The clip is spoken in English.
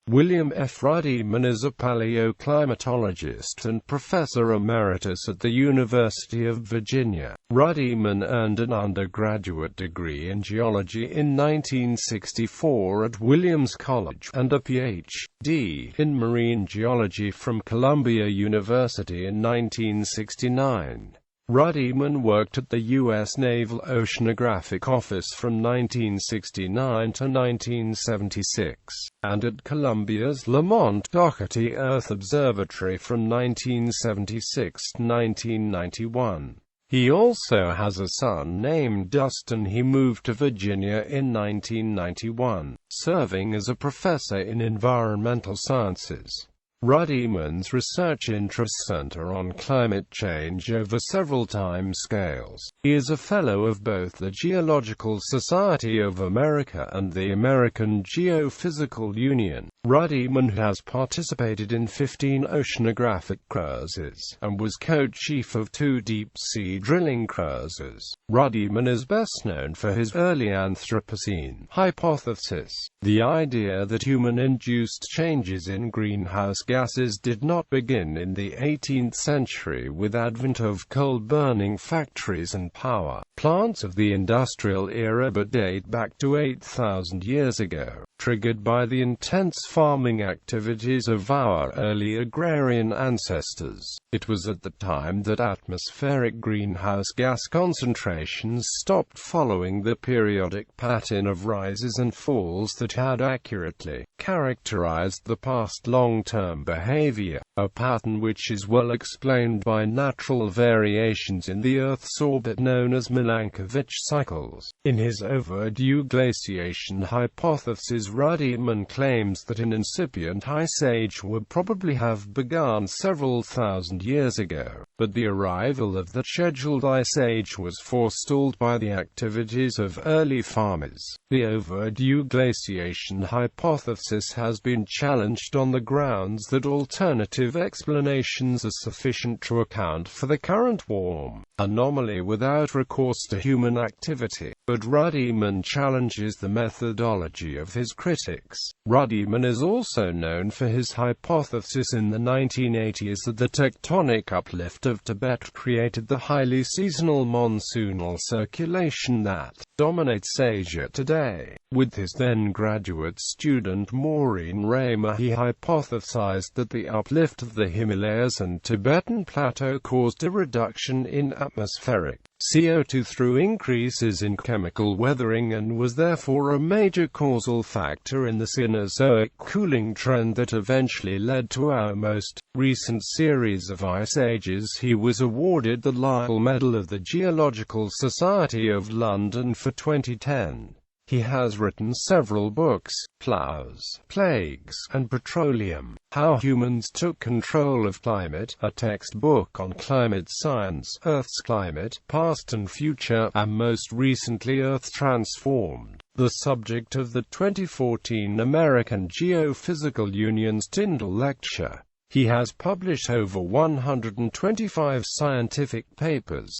William F.Ruddiman is a palaeoclimatologist and Professor Emeritus at the University of Virginia.Ruddiman earned an undergraduate degree in geology in 1964 at Williams College, and a Ph.D. in marine geology from Columbia University in 1969. Ruddiman worked at the U.S. Naval Oceanographic Office from 1969 to 1976, and at Columbia's Lamont Doherty Earth Observatory from 1976 to 1991. He also has a son named Dustin. He moved to Virginia in 1991, serving as a professor in environmental sciences. Ruddiman's research interests center on climate change over several time scales. He is a fellow of both the Geological Society of America and the American Geophysical Union. Ruddiman has participated in 15 oceanographic cruises, and was co-chief of 2 deep-sea drilling cruises. Ruddiman is best known for his early Anthropocene hypothesis, the idea that human-induced changes in greenhouse gases did not begin in the 18th century with advent of coal-burning factories and power plants of the industrial era, but date back to 8,000 years ago, triggered by the intense farming activities of our early agrarian ancestors. It was at the time that atmospheric greenhouse gas concentrations stopped following the periodic pattern of rises and falls that had accurately characterized the past long-term behavior, a pattern which is well explained by natural variations in the Earth's orbit known as Milankovitch cycles. In his overdue glaciation hypothesis, Ruddiman claims that an incipient ice age would probably have begun several thousand years ago, but the arrival of the scheduled ice age was forestalled by the activities of early farmers. The overdue glaciation hypothesis has been challenged on the grounds that alternative explanations are sufficient to account for the current warm anomaly without recourse to human activity. But Ruddiman challenges the methodology of his critics. Ruddiman is also known for his hypothesis in the 1980s that the tectonic uplift of Tibet created the highly seasonal monsoonal circulation that dominates Asia today. With his then graduate student Maureen Raymer, he hypothesized that the uplift of the Himalayas and Tibetan Plateau caused a reduction in atmospheric CO2 through increases in chemical weathering, and was therefore a major causal factor in the Cenozoic cooling trend that eventually led to our most recent series of ice ages. He was awarded the Lyell Medal of the Geological Society of London for 2010. He has written several books: Plows, Plagues, and Petroleum, How Humans Took Control of Climate, a textbook on climate science, Earth's Climate, Past and Future, and most recently Earth Transformed, the subject of the 2014 American Geophysical Union's Tyndall Lecture. He has published over 125 scientific papers,